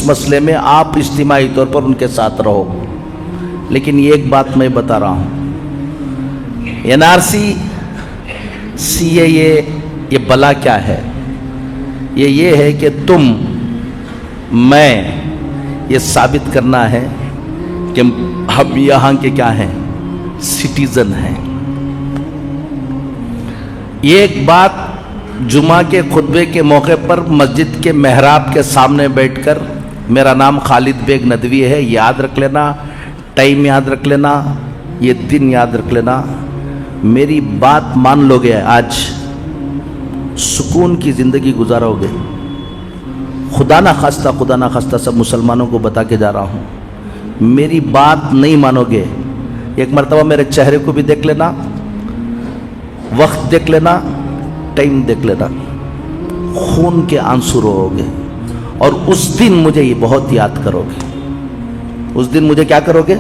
मसले में आप इज्तिमाई तौर पर उनके साथ रहो। लेकिन ये एक बात मैं बता रहा हूँ, एनआरसी, सीएए, ये बला क्या है? ये है कि मैं ये साबित करना है कि हम यहाँ के क्या हैं, सिटीजन हैं। ये एक बात जुमा के खुतबे के मौके पर मस्जिद के मेहराब के सामने बैठकर, मेरा नाम खालिद बेग नदवी है, याद रख लेना, टाइम याद रख लेना, ये दिन याद रख लेना, मेरी बात मान लोगे, आज सुकून की ज़िंदगी गुजारोगे। खुदा ना खास्ता सब मुसलमानों को बता के जा रहा हूँ, मेरी बात नहीं मानोगे, एक मरतबा मेरे चेहरे को भी देख लेना, वक्त देख लेना, टाइम देख लेना, खून के आंसू रोओगे। और उस दिन मुझे ये बहुत याद करोगे। उस दिन मुझे क्या करोगे?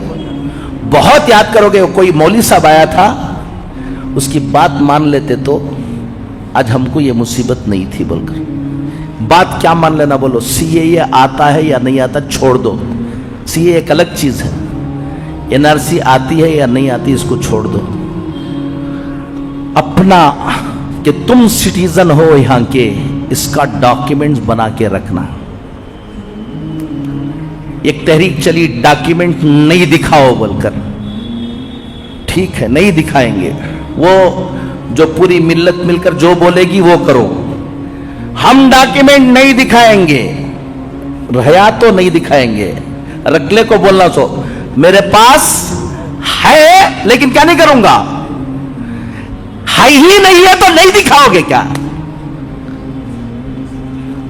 बहुत याद करोगे। कोई मौलवी साहब आया था, उसकी बात मान लेते तो आज हमको ये मुसीबत नहीं थी बोलकर। बात क्या मान लेना? बोलो सीएए आता है या नहीं आता, छोड़ दो। सीएए एक अलग चीज है, एनआरसी आती है या नहीं आती, इसको छोड़ दो। अपना कि तुम सिटीजन हो यहां के, इसका डॉक्यूमेंट्स बना के रखना। एक तहरीक चली, डॉक्यूमेंट नहीं दिखाओ बोलकर, ठीक है नहीं दिखाएंगे, वो जो पूरी मिल्लत मिलकर जो बोलेगी वो करो, हम डॉक्यूमेंट नहीं दिखाएंगे, रहया तो नहीं दिखाएंगे। रखले को बोलना, सो मेरे पास है लेकिन क्या नहीं करूंगा, है ही नहीं है तो नहीं दिखाओगे क्या?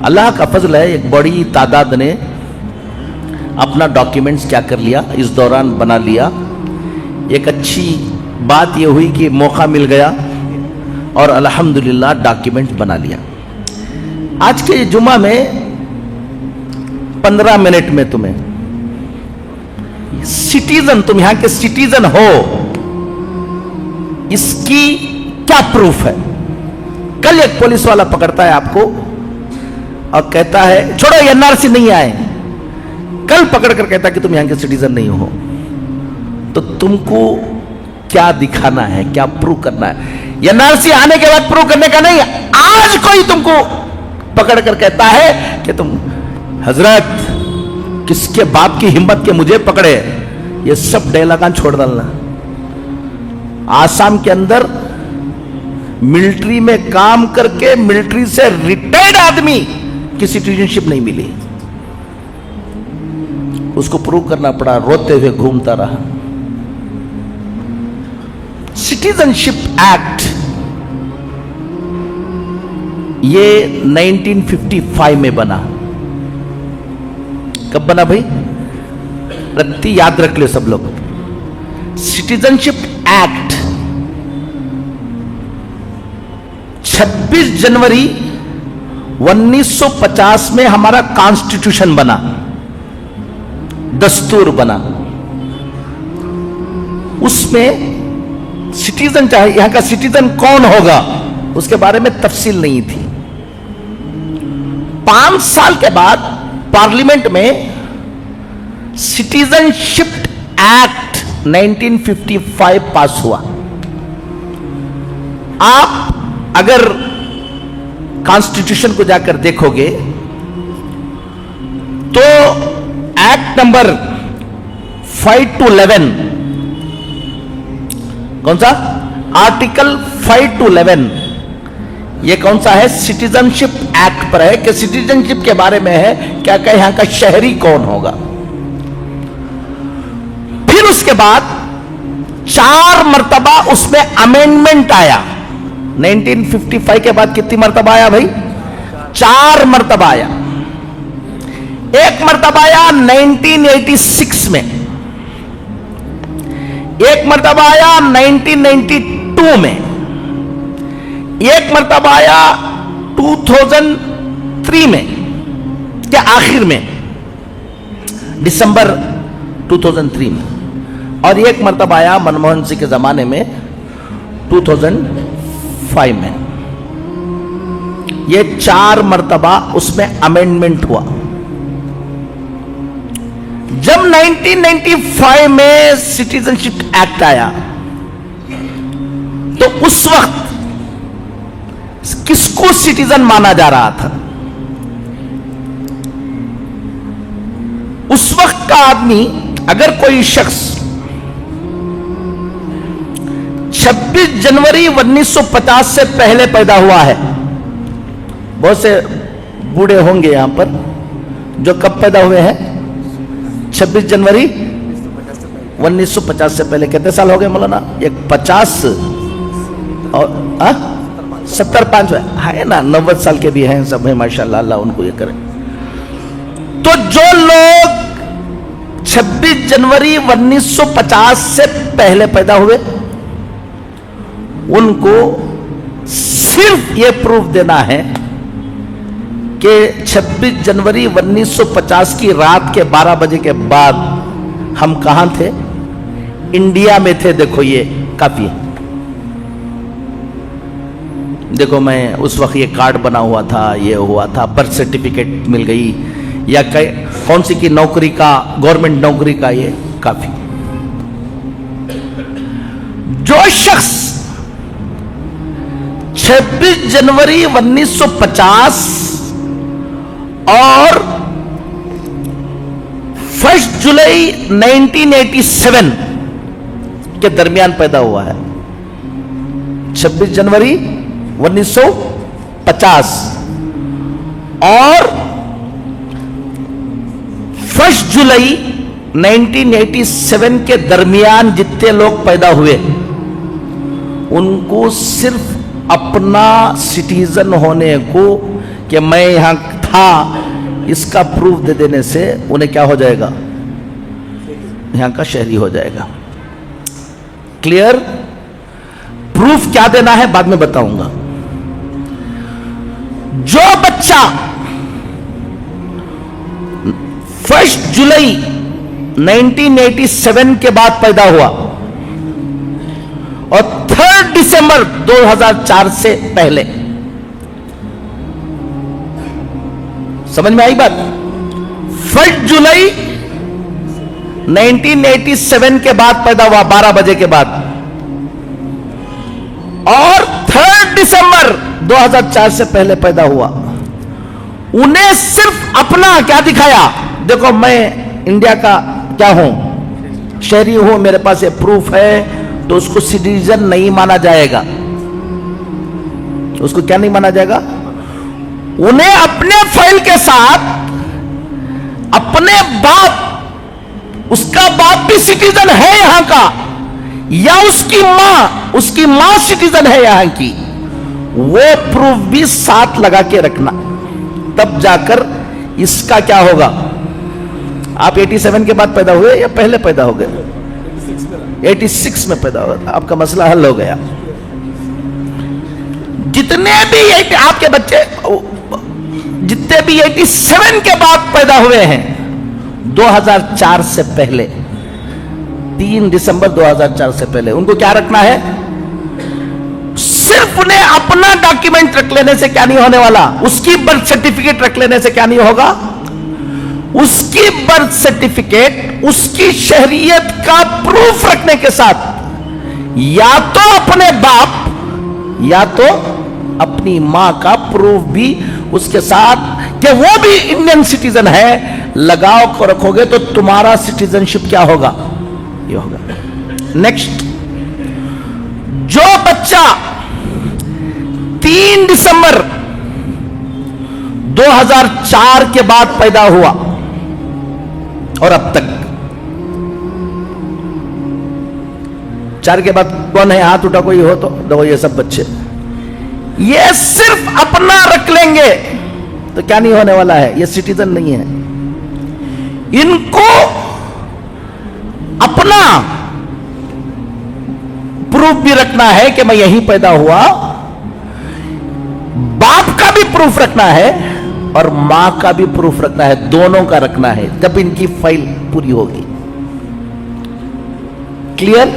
अल्लाह का फजल है, एक बड़ी तादाद ने अपना डॉक्यूमेंट्स क्या कर लिया, इस दौरान बना लिया। एक अच्छी बात यह हुई कि मौका मिल गया और अल्हम्दुलिल्लाह डॉक्यूमेंट बना लिया। आज के जुमा में 15 मिनट में तुम्हें सिटीजन, तुम यहां के सिटीजन हो, इसकी क्या प्रूफ है? कल एक पुलिस वाला पकड़ता है आपको और कहता है छोड़ो एनआरसी नहीं आए, कल पकड़ कर कहता है कि तुम यहां के सिटीजन नहीं हो। तो तुमको क्या दिखाना है, क्या प्रूव करना है? एनआरसी आने के बाद प्रूव करने का नहीं। आज कोई तुमको पकड़ कर कहता है कि तुम हजरत किसके बाप की हिम्मत के मुझे पकड़े, ये सब डायलॉग छोड़ डालना। आसाम के अंदर मिलिट्री में काम करके मिलिट्री से रिटायर्ड आदमी की सिटीजनशिप नहीं मिली, उसको प्रूव करना पड़ा, रोते हुए घूमता रहा। सिटीजनशिप एक्ट ये 1955 में बना। कब बना भाई? रत्ती याद रख ले सब लोग। सिटीजनशिप एक्ट 26 जनवरी 1950 में हमारा कॉन्स्टिट्यूशन बना, दस्तूर बना। उसमें सिटीजन, चाहे यहां का सिटीजन कौन होगा उसके बारे में तफसील नहीं थी। 5 साल के बाद पार्लियामेंट में सिटीजनशिप एक्ट 1955 पास हुआ। आप अगर कॉन्स्टिट्यूशन को जाकर देखोगे तो एक्ट नंबर 5 to 11, कौन सा? आर्टिकल 5 to 11, ये कौन सा है? सिटीजनशिप एक्ट पर है कि सिटीजनशिप के बारे में है क्या क्या, यहां का शहरी कौन होगा। फिर उसके बाद 4 मर्तबा उसमें अमेंडमेंट आया। 1955 के बाद कितनी मर्तबा आया भाई? 4 मर्तबा आया। एक मर्तबा आया 1986 में, एक मर्तबा आया 1992 में, एक मर्तबा आया 2003 में के आखिर में, दिसंबर 2003 में, और एक मर्तबा आया मनमोहन सिंह के जमाने में 2005 में। ये 4 मर्तबा उसमें अमेंडमेंट हुआ। जब 1995 में सिटीजनशिप एक्ट आया तो उस वक्त किसको सिटीजन माना जा रहा था? उस वक्त का आदमी, अगर कोई शख्स 26 जनवरी 1950 से पहले पैदा हुआ है, बहुत से बूढ़े होंगे यहां पर जो कब पैदा हुए हैं? 26 जनवरी 1950 से पहले। कितने साल हो गए मौलाना? एक 50 और 75 है ना, 90 साल के भी हैं सब, है माशाल्लाह, अल्लाह उनको ये करे। तो जो लोग 26 जनवरी 1950 से पहले पैदा हुए, उनको सिर्फ ये प्रूफ देना है कि 26 जनवरी 1950 की रात के 12 बजे के बाद हम कहां थे? इंडिया में थे। देखो ये काफी है। देखो मैं उस वक्त ये कार्ड बना हुआ था, ये हुआ था, बर्थ सर्टिफिकेट मिल गई, या कौन सी की नौकरी का, गवर्नमेंट नौकरी का, ये काफी। जो शख्स 26 जनवरी 1950 और 1 जुलाई 1987 के दरमियान पैदा हुआ है, 26 जनवरी 1950 और 1 जुलाई 1987 के दरमियान जितने लोग पैदा हुए, उनको सिर्फ अपना सिटीजन होने को, कि मैं यहां था, इसका प्रूफ दे देने से उन्हें क्या हो जाएगा? यहां का शहरी हो जाएगा। क्लियर? प्रूफ क्या देना है बाद में बताऊंगा। जो बच्चा 1 जुलाई 1987 के बाद पैदा हुआ और 3 दिसंबर 2004 से पहले, समझ में आई बात? 1 जुलाई 1987 के बाद पैदा हुआ 12 बजे के बाद, और 3 दिसंबर 2004 से पहले पैदा हुआ, उन्हें सिर्फ अपना क्या दिखाया? देखो मैं इंडिया का क्या हूं, शहरी हूं, मेरे पास ये प्रूफ है, तो उसको सिटीजन नहीं माना जाएगा। उसको क्या नहीं माना जाएगा? उन्हें अपने फाइल के साथ अपने बाप, उसका बाप भी सिटीजन है यहां का, या उसकी मां सिटीजन है यहां की, वो प्रूफ भी साथ लगा के रखना, तब जाकर इसका क्या होगा। आप 87 के बाद पैदा हुए या पहले पैदा हो गए? 86 में पैदा हुआ, आपका मसला हल हो गया। जितने भी आपके बच्चे, जितने भी 87 के बाद पैदा हुए हैं 2004 से पहले, 3 दिसंबर 2004 से पहले, उनको क्या रखना है? सिर्फ उन्हें अपना डॉक्यूमेंट रख लेने से क्या नहीं होने वाला, उसकी बर्थ सर्टिफिकेट रख लेने से क्या नहीं होगा? उसकी बर्थ सर्टिफिकेट, उसकी शहरियत का प्रूफ रखने के साथ, या तो अपने बाप या तो अपनी मां का प्रूफ भी उसके साथ, कि वो भी इंडियन सिटीजन है, लगाओ को रखोगे तो तुम्हारा सिटीजनशिप क्या होगा? ये होगा। नेक्स्ट, जो बच्चा 3 दिसंबर 2004 के बाद पैदा हुआ और अब तक, 4 के बाद कौन है? हाथ उठा कोई हो तो दो। ये सब बच्चे ये सिर्फ अपना रख लेंगे तो क्या नहीं होने वाला है? ये सिटीजन नहीं है। इनको अपना प्रूफ भी रखना है कि मैं यहीं पैदा हुआ, बाप का भी प्रूफ रखना है और मां का भी प्रूफ रखना है, दोनों का रखना है, जब इनकी फाइल पूरी होगी। क्लियर?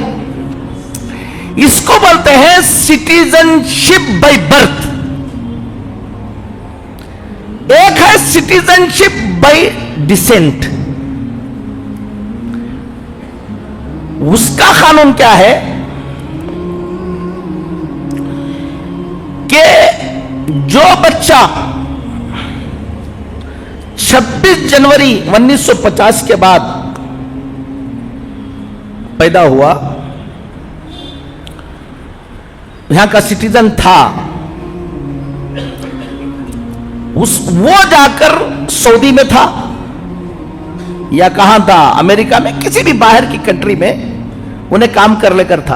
इसको बोलते हैं सिटीजनशिप बाय बर्थ। एक है सिटीजनशिप बाय डिसेंट, उसका कानून क्या है कि जो बच्चा 26 जनवरी 1950 के बाद पैदा हुआ, यहां का सिटीजन था, वो जाकर सऊदी में था या कहां था, अमेरिका में, किसी भी बाहर की कंट्री में उन्हें काम कर लेकर था,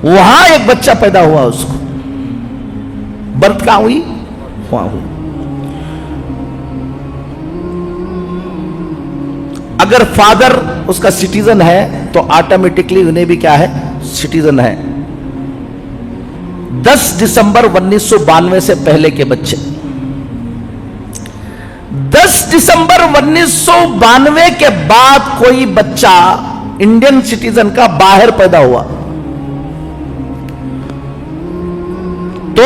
वहां एक बच्चा पैदा हुआ, उसको बर्थ कहां हुई, वहां हुई। अगर फादर उसका सिटीजन है तो ऑटोमेटिकली उन्हें भी क्या है, सिटीजन है। 10 दिसंबर 1992 से पहले के बच्चे, 10 दिसंबर 1992 के बाद कोई बच्चा इंडियन सिटीजन का बाहर पैदा हुआ तो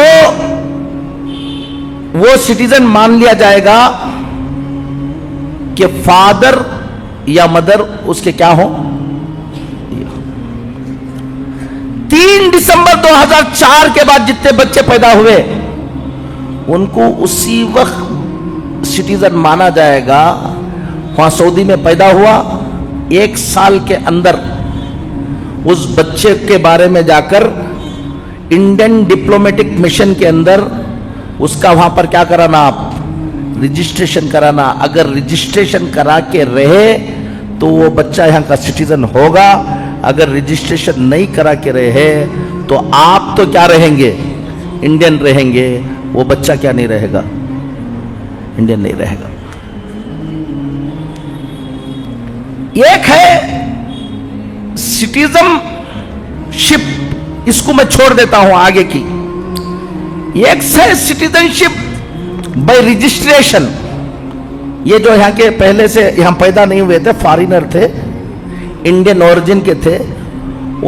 वो सिटीजन मान लिया जाएगा कि फादर या मदर उसके क्या हो। 3 दिसंबर 2004 के बाद जितने बच्चे पैदा हुए उनको उसी वक्त सिटीजन माना जाएगा। वहां सऊदी में पैदा हुआ, 1 साल के अंदर उस बच्चे के बारे में जाकर इंडियन डिप्लोमेटिक मिशन के अंदर उसका वहां पर क्या कराना, आप रजिस्ट्रेशन कराना। अगर रजिस्ट्रेशन करा के रहे तो वो बच्चा यहां का सिटीजन होगा, अगर रजिस्ट्रेशन नहीं करा के रहे तो आप तो क्या रहेंगे, इंडियन रहेंगे, वो बच्चा क्या नहीं रहेगा, इंडियन नहीं रहेगा। एक है सिटीजनशिप, इसको मैं छोड़ देता हूं आगे की। एक है सिटीजनशिप बाय रजिस्ट्रेशन, ये जो यहां के पहले से यहां पैदा नहीं हुए थे, फॉरेनर थे, इंडियन ओरिजिन के थे,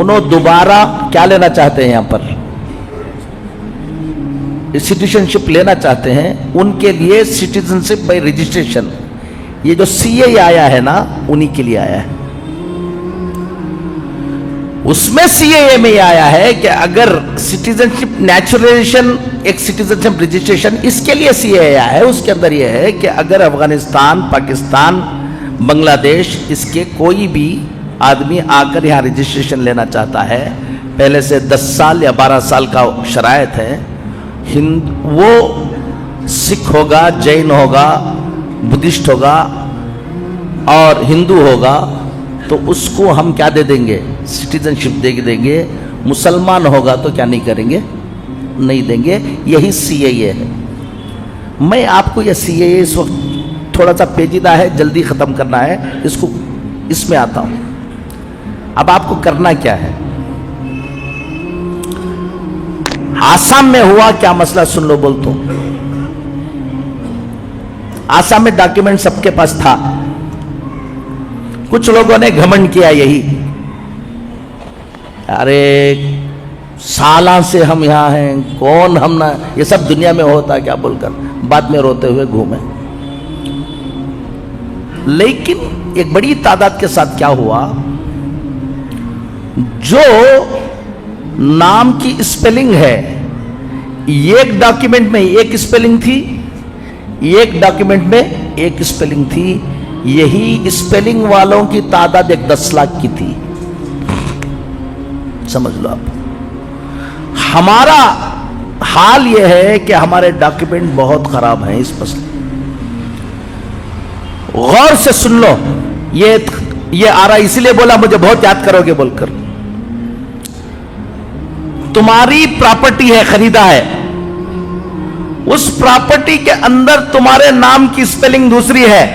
उन्होंने दोबारा क्या लेना चाहते हैं, यहां पर सिटीजनशिप लेना चाहते हैं, उनके लिए सिटीजनशिप बाय रजिस्ट्रेशन, ये जो सीए आया है ना, उन्हीं के लिए आया है। उसमें सीएए में आया है कि अगर सिटीजनशिप नेचुरलाइजेशन, एक सिटीजनशिप रजिस्ट्रेशन, इसके लिए सीएए आया है। उसके अंदर यह है कि अगर अफगानिस्तान, पाकिस्तान, बांग्लादेश, इसके कोई भी आदमी आकर यहां रजिस्ट्रेशन लेना चाहता है, पहले से 10 साल या 12 साल का शरायत है, वो सिख होगा, जैन होगा, बुद्धिस्ट होगा और हिंदू होगा, तो उसको हम क्या दे देंगे, सिटीजनशिप दे देंगे। मुसलमान होगा तो क्या नहीं करेंगे, नहीं देंगे। यही सीएए है। मैं आपको यह सीएए इस वक्त थोड़ा सा पेचीदा है, जल्दी खत्म करना है इसको, इसमें आता हूं। अब आपको करना क्या है, आसाम में हुआ क्या मसला सुन लो, बोलता हूं। आसाम में डॉक्यूमेंट सबके पास था, कुछ लोगों ने घमंड किया यही, अरे साला से हम यहां हैं, कौन हम ना, ये सब दुनिया में होता है क्या बोलकर बाद में रोते हुए घूमे। लेकिन एक बड़ी तादाद के साथ क्या हुआ, जो नाम की स्पेलिंग है, एक डॉक्यूमेंट में एक स्पेलिंग थी, एक डॉक्यूमेंट में एक स्पेलिंग थी, यही स्पेलिंग वालों की तादाद 10 लाख की थी। समझ लो आप, हमारा हाल यह है कि हमारे डॉक्यूमेंट बहुत खराब हैं इस मसले। गौर से सुन लो, ये आ रहा इसलिए बोला, मुझे बहुत याद करोगे बोलकर। तुम्हारी प्रॉपर्टी है, खरीदा है, उस प्रॉपर्टी के अंदर तुम्हारे नाम की स्पेलिंग दूसरी है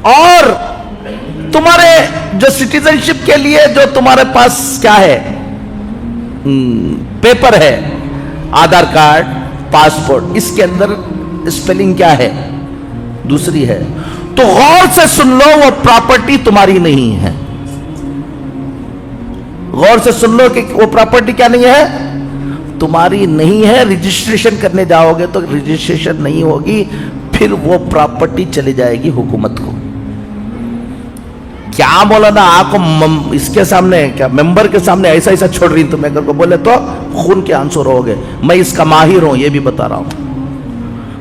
और तुम्हारे जो सिटीजनशिप के लिए जो तुम्हारे पास क्या है, पेपर है, आधार कार्ड, पासपोर्ट, इसके अंदर स्पेलिंग क्या है, दूसरी है। तो गौर से सुन लो, वो प्रॉपर्टी तुम्हारी नहीं है। गौर से सुन लो कि वो प्रॉपर्टी क्या नहीं है, तुम्हारी नहीं है। रजिस्ट्रेशन करने जाओगे तो रजिस्ट्रेशन नहीं होगी, फिर वो प्रॉपर्टी चली जाएगी हुकूमत को। क्या बोला ना आपको इसके सामने, क्या मेंबर के सामने ऐसा ऐसा छोड़ रही तुम अगर को बोले तो खून के आंसू रहोगे। मैं इसका माहिर हूं, ये भी बता रहा हूं।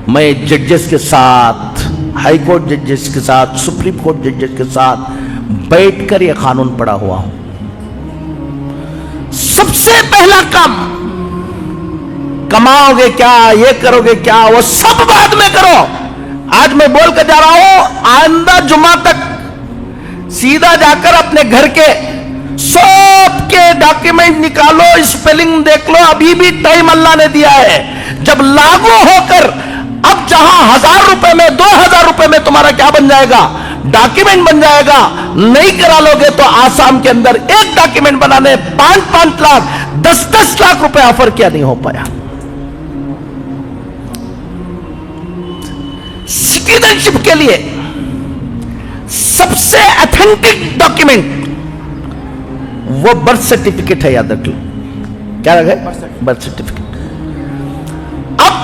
मैं जजेस के साथ, हाई कोर्ट जजेस के साथ, सुप्रीम कोर्ट जजेस के साथ बैठकर ये कानून पढ़ा हुआ हूं। सबसे पहला काम, कमाओगे क्या, ये करोगे क्या, वो सब बाद में करो। आज मैं बोल कर जा रहा हूं, आइंदा जुमा तक सीधा जाकर अपने घर के सब के डॉक्यूमेंट निकालो, स्पेलिंग देख लो। अभी भी टाइम अल्लाह ने दिया है। जब लागू होकर अब जहां 1000 रुपए में, 2000 रुपए में तुम्हारा क्या बन जाएगा, डॉक्यूमेंट बन जाएगा। नहीं करा लोगे तो आसाम के अंदर एक डॉक्यूमेंट बनाने 5-5 लाख, 10-10 लाख रुपए ऑफर किया, नहीं हो पाया। सिटीजनशिप के लिए सबसे ऑथेंटिक डॉक्यूमेंट वो बर्थ सर्टिफिकेट है, याद रख लो। क्या रखे? Birth certificate. अब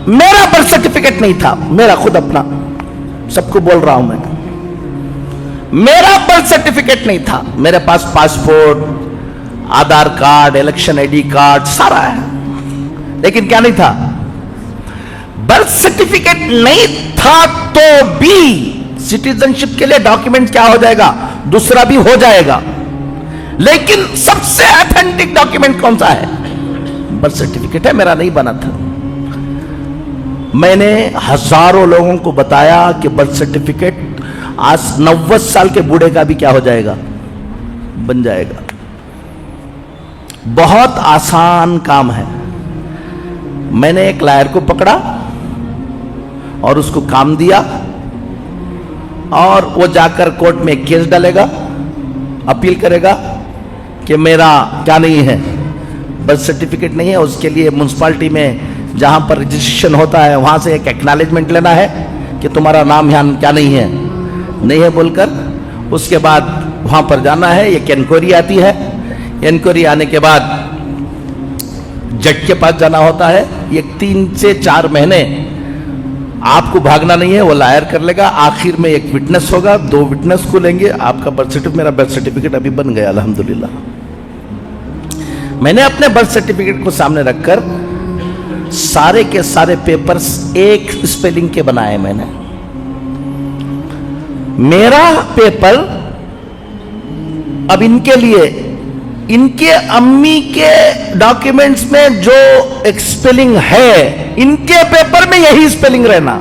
मेरा बर्थ सर्टिफिकेट नहीं था, मेरा खुद अपना, सबको बोल रहा हूं मैं, मेरा बर्थ सर्टिफिकेट नहीं था। मेरे पास पासपोर्ट, आधार कार्ड, इलेक्शन आईडी कार्ड सारा है, लेकिन क्या नहीं था? बर्थ सर्टिफिकेट नहीं था तो भी सिटीजनशिप के लिए डॉक्यूमेंट क्या हो जाएगा, दूसरा भी हो जाएगा। लेकिन सबसे ऑथेंटिक डॉक्यूमेंट कौन सा है? बर्थ सर्टिफिकेट है। मेरा नहीं बना था। मैंने हजारों लोगों को बताया कि बर्थ सर्टिफिकेट आज 90 साल के बूढ़े का भी क्या हो जाएगा, बन जाएगा। बहुत आसान काम है। मैंने एक लायर को पकड़ा और उसको काम दिया, और वो जाकर कोर्ट में केस डालेगा, अपील करेगा कि मेरा क्या नहीं है, बर्थ सर्टिफिकेट नहीं है। उसके लिए म्युनिसिपैलिटी में जहां पर रजिस्ट्रेशन होता है वहां से एक एक्नॉलेजमेंट लेना है कि तुम्हारा नाम यहाँ क्या नहीं है बोलकर। उसके बाद वहां पर जाना है, एक इंक्वायरी आती है। इंक्वायरी आने के बाद जज के पास जाना होता है। ये 3 से 4 महीने आपको भागना नहीं है, वो लायर कर लेगा। आखिर में एक विटनेस होगा, 2 विटनेस को लेंगे। आपका बर्थ सर्टिफिकेट, मेरा बर्थ सर्टिफिकेट अभी बन गया अल्हम्दुलिल्लाह। मैंने अपने बर्थ सर्टिफिकेट को सामने रखकर सारे के सारे पेपर्स एक स्पेलिंग के बनाए मैंने। मेरा पेपर अब इनके लिए, इनके अम्मी के डॉक्यूमेंट्स में जो एक स्पेलिंग है, इनके पेपर में यही स्पेलिंग रहना।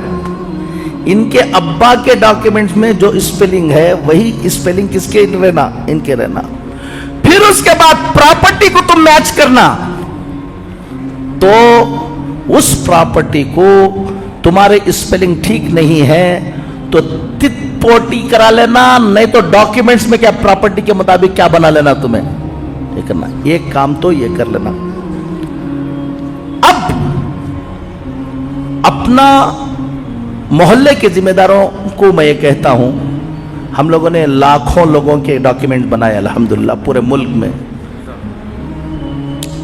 इनके अब्बा के डॉक्यूमेंट्स में जो स्पेलिंग है वही स्पेलिंग किसके रहना, इनके रहना। फिर उसके बाद प्रॉपर्टी को तुम मैच करना, तो उस प्रॉपर्टी को तुम्हारे स्पेलिंग ठीक नहीं है तो तित पोटी करा लेना, नहीं तो डॉक्यूमेंट्स में क्या प्रॉपर्टी के मुताबिक क्या बना लेना तुम्हें, ये करना। एक काम तो ये कर लेना। अब अपना मोहल्ले के जिम्मेदारों को मैं ये कहता हूं, हम लोगों ने लाखों लोगों के डॉक्यूमेंट बनाए अल्हम्दुलिल्लाह पूरे मुल्क में।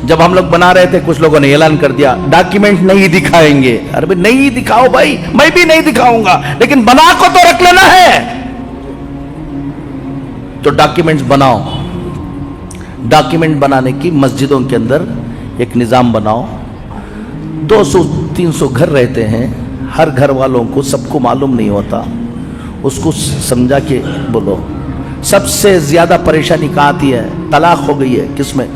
जब हम लोग बना रहे थे कुछ लोगों ने ऐलान कर दिया डॉक्यूमेंट नहीं दिखाएंगे। अरे भाई नहीं दिखाओ भाई, मैं भी नहीं दिखाऊंगा, लेकिन बना को तो रख लेना है। तो डॉक्यूमेंट्स बनाओ। डॉक्यूमेंट बनाने की मस्जिदों के अंदर एक निज़ाम बनाओ। 200-300 घर रहते हैं, हर घर वालों को सबको मालूम नहीं होता, उसको समझा के बोलो। सबसे ज्यादा परेशानी कहाँ आती है? तलाक हो गई है, किसमें?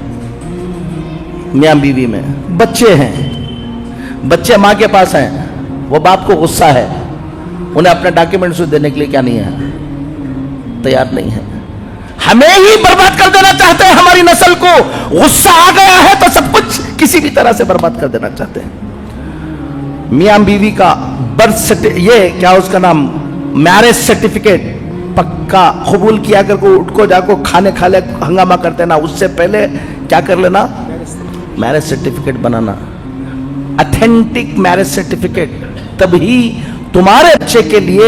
मियाँ बीवी में। बच्चे हैं, बच्चे माँ के पास हैं, वो बाप को गुस्सा है, उन्हें अपने डॉक्यूमेंट्स देने के लिए क्या नहीं है, तैयार नहीं है। हमें ही बर्बाद कर देना चाहते हैं, हमारी नस्ल को गुस्सा आ गया है तो सब कुछ किसी भी तरह से बर्बाद कर देना चाहते हैं। मियाँ बीवी का बर्थ सर्टिफिकेट, ये क्या उसका नाम, मैरिज सर्टिफिकेट पक्का कबूल किया कर को उठ को जाको खाने खा ले हंगामा कर देना, उससे पहले क्या कर लेना, मैरिज सर्टिफिकेट बनाना, ऑथेंटिक मैरिज सर्टिफिकेट। तभी तुम्हारे बच्चे के लिए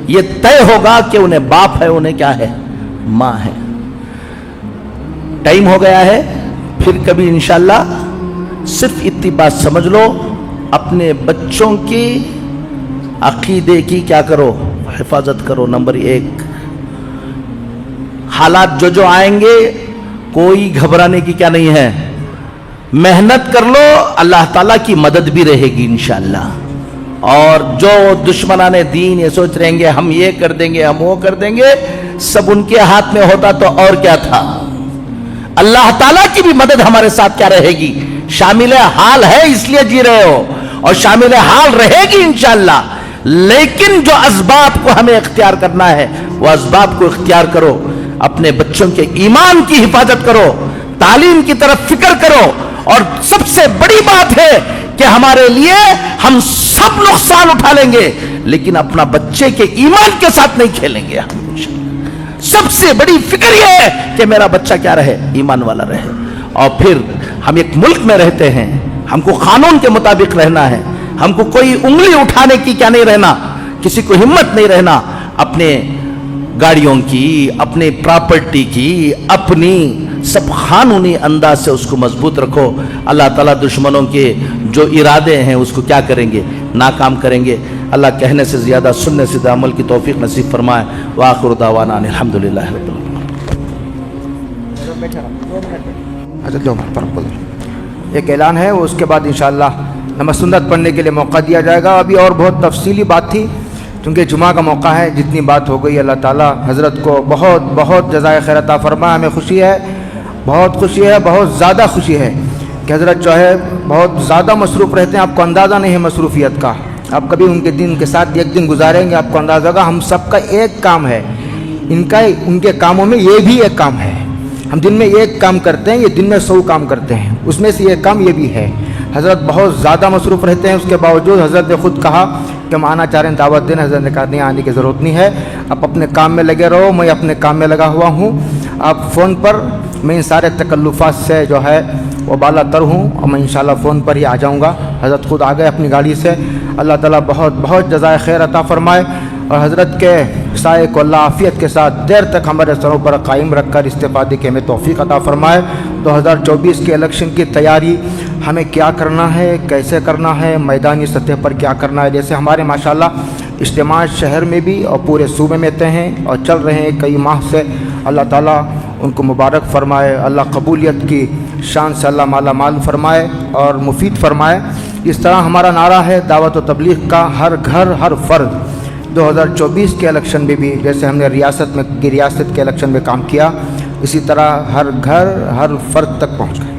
यह तय होगा कि उन्हें बाप है, उन्हें क्या है, मां है। टाइम हो गया है, फिर कभी इंशाल्लाह। सिर्फ इतनी बात समझ लो, अपने बच्चों की अकीदे की क्या करो, हिफाजत करो। नंबर 1, हालात जो आएंगे कोई घबराने की क्या नहीं है, मेहनत कर लो, अल्लाह ताला की मदद भी रहेगी इंशाअल्लाह। और जो दुश्मनाने दीन ये सोच रहेंगे हम ये कर देंगे हम वो कर देंगे, सब उनके हाथ में होता तो और क्या था। अल्लाह ताला की भी मदद हमारे साथ क्या रहेगी, शामिल हाल है इसलिए जी रहे हो और शामिल हाल रहेगी इंशाअल्लाह। लेकिन जो असबाब को हमें इख्तियार करना है वो असबाब को इख्तियार करो, अपने बच्चों के ईमान की हिफाजत करो, तालीम की तरफ फिक्र करो। और सबसे बड़ी बात है कि हमारे लिए हम सब नुकसान उठा लेंगे लेकिन अपना बच्चे के ईमान के साथ नहीं खेलेंगे हम। सबसे बड़ी फिक्र यह है कि मेरा बच्चा क्या रहे, ईमान वाला रहे। और फिर हम एक मुल्क में रहते हैं, हमको कानून के मुताबिक रहना है, हमको कोई उंगली उठाने की क्या नहीं रहना, किसी को हिम्मत नहीं रहना अपने गाड़ियों की, अपने प्रॉपर्टी की, अपनी सब कानूनी अंदाज से उसको मजबूत रखो। अल्लाह ताला दुश्मनों के जो इरादे हैं उसको क्या करेंगे, नाकाम करेंगे। अल्लाह कहने से ज़्यादा सुनने से अमल की तौफीक नसीब फरमाए। व आखिर दावाना अल्हम्दुलिल्लाह रब्बिल आलमीन। एक ऐलान है वो उसके बाद इंशाअल्लाह नमाज़ सुन्नत पढ़ने के लिए मौका दिया जाएगा। अभी और बहुत तफसीली बात थी क्योंकि जुमा का मौका है, जितनी बात हो गई अल्लाह ताला हज़रत को बहुत बहुत जज़ाए खैर अता फरमाए। हमें खुशी है, बहुत खुशी है, बहुत ज़्यादा खुशी है कि हज़रत जो है बहुत ज़्यादा मसरूफ़ रहते हैं। आपको अंदाज़ा नहीं है मसरूफ़ियत का, आप कभी उनके दिन के साथ एक दिन गुजारेंगे आपको अंदाज़ा होगा। हम सबका एक काम है, इनका उनके कामों में ये भी एक काम है। हम दिन में एक काम करते हैं, ये दिन में 100 काम करते हैं, उसमें से एक काम ये भी है। हज़रत बहुत ज़्यादा मसरूफ़ रहते हैं, उसके बावजूद हज़रत ने ख़ुद कहा कि हम आना चाह रहे हैं, दावत देना। हज़रत ने कहा नहीं, आने की ज़रूरत नहीं है, आप अपने काम में लगे रहो, मैं अपने काम में लगा हुआ हूँ। आप फ़ोन पर, मैं इन सारे तकल्लुफ़ात से जो है वो बाला तर हूँ और मैं इंशाल्लाह फ़ोन पर ही आ जाऊँगा। हज़रत ख़ुद आ गए अपनी गाड़ी से। अल्लाह ताला बहुत बहुत जज़ाए खैर अता फ़रमाए और हज़रत के साए को अल्लाह आफ़ियत के साथ देर तक हमारे सरों पर कायम रख कर इस्तेफ़ादे की हमें तौफ़ीक़ अता फ़रमाए। 2024 के इलेक्शन की तैयारी हमें क्या करना है, कैसे करना है, मैदानी सतह पर क्या करना है। जैसे हमारे माशाल्लाह इज्तिमा शहर में भी और पूरे सूबे में तय हैं और चल रहे हैं कई माह से। अल्लाह ताला उनको मुबारक फ़रमाए, अल्लाह कबूलियत की शान से अल्लाह माला माल फ़रमाए और मुफीद फ़रमाए। इस तरह हमारा नारा है दावत व तबलीग का, हर घर हर फ़र्द। 2024 के इलेक्शन में भी जैसे हमने रियासत के इलेक्शन में काम किया, इसी तरह हर घर हर फ़र्द तक पहुँच गए।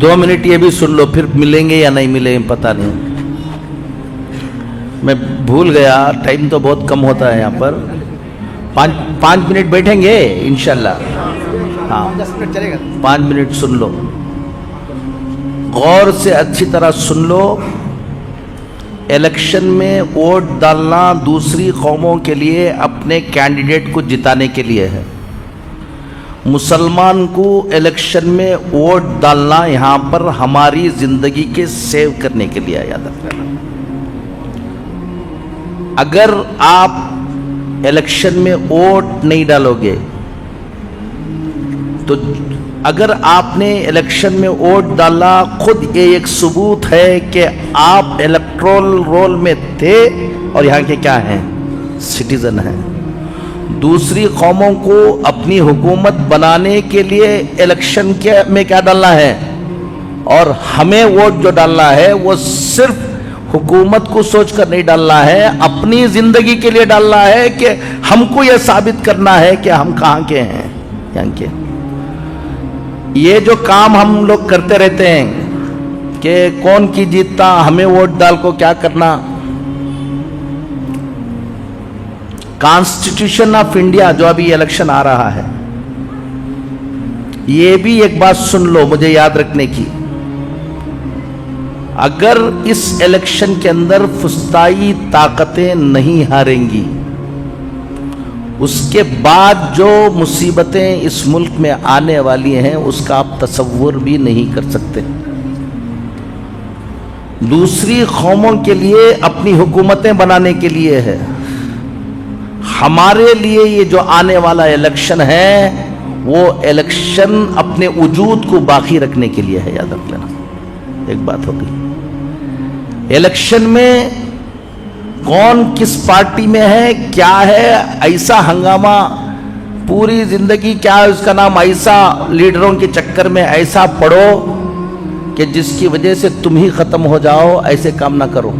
2 मिनट ये भी सुन लो, फिर मिलेंगे या नहीं मिलेंगे पता नहीं, मैं भूल गया। टाइम तो बहुत कम होता है यहाँ पर। 5 मिनट बैठेंगे इंशाल्लाह। हाँ 5 मिनट सुन लो, गौर से अच्छी तरह सुन लो। इलेक्शन में वोट डालना दूसरी कौमों के लिए अपने कैंडिडेट को जिताने के लिए है। मुसलमान को इलेक्शन में वोट डालना यहाँ पर हमारी ज़िंदगी के सेव करने के लिए याद रखना। अगर आप इलेक्शन में वोट नहीं डालोगे तो अगर आपने इलेक्शन में वोट डाला, खुद ये एक सबूत है कि आप इलेक्टोरल रोल में थे और यहाँ के क्या हैं, सिटीजन हैं। दूसरी कौमों को अपनी हुकूमत बनाने के लिए इलेक्शन के में क्या डालना है, और हमें वोट जो डालना है वो सिर्फ हुकूमत को सोचकर नहीं डालना है, अपनी ज़िंदगी के लिए डालना है कि हमको ये साबित करना है कि हम कहाँ के हैं, यहाँ के। ये जो काम हम लोग करते रहते हैं कि कौन की जीतता, हमें वोट डाल को क्या करना। कॉन्स्टिट्यूशन ऑफ इंडिया जो अभी इलेक्शन आ रहा है, ये भी एक बात सुन लो मुझे याद रखने की। अगर इस इलेक्शन के अंदर फुस्ताई ताकतें नहीं हारेंगी, उसके बाद जो मुसीबतें इस मुल्क में आने वाली हैं उसका आप तसव्वुर भी नहीं कर सकते। दूसरी कौमों के लिए अपनी हुकूमतें बनाने के लिए है, हमारे लिए ये जो आने वाला इलेक्शन है वो इलेक्शन अपने वजूद को बाकी रखने के लिए है। याद रख लेना, एक बात हो गई। इलेक्शन में कौन किस पार्टी में है, क्या है, ऐसा हंगामा पूरी जिंदगी, क्या है उसका नाम, ऐसा लीडरों के चक्कर में ऐसा पड़ो कि जिसकी वजह से तुम ही खत्म हो जाओ, ऐसे काम ना करो।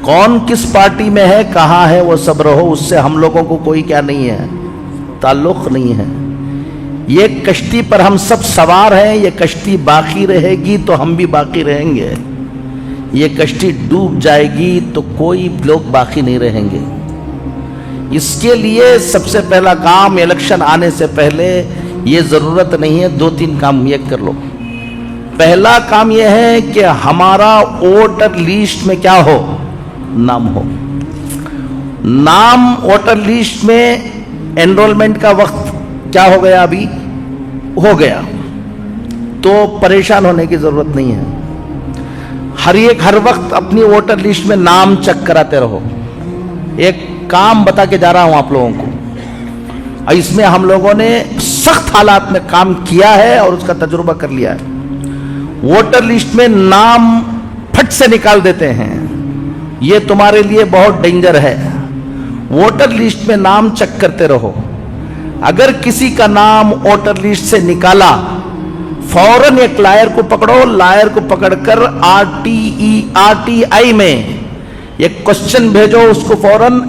कौन किस पार्टी में है, कहाँ है, वो सब रहो, उससे हम लोगों को कोई क्या नहीं है, ताल्लुक नहीं है। ये कश्ती पर हम सब सवार हैं, ये कश्ती बाकी रहेगी तो हम भी बाकी रहेंगे, ये कश्ती डूब जाएगी तो कोई लोग बाकी नहीं रहेंगे। इसके लिए सबसे पहला काम, इलेक्शन आने से पहले ये ज़रूरत नहीं है, 2-3 काम ये कर लो। पहला काम यह है कि हमारा वोटर लिस्ट में क्या हो, नाम हो। नाम वोटर लिस्ट में एनरोलमेंट का वक्त क्या हो गया, अभी हो गया, तो परेशान होने की जरूरत नहीं है। हर वक्त अपनी वोटर लिस्ट में नाम चेक कराते रहो। एक काम बता के जा रहा हूं आप लोगों को, इसमें हम लोगों ने सख्त हालात में काम किया है और उसका तजुर्बा कर लिया है। वोटर लिस्ट में नाम फट से निकाल देते हैं, ये तुम्हारे लिए बहुत डेंजर है। वोटर लिस्ट में नाम चेक करते रहो। अगर किसी का नाम वोटर लिस्ट से निकाला, फौरन एक लायर को पकड़ो, लायर को पकड़कर RTI में एक क्वेश्चन भेजो उसको फौरन।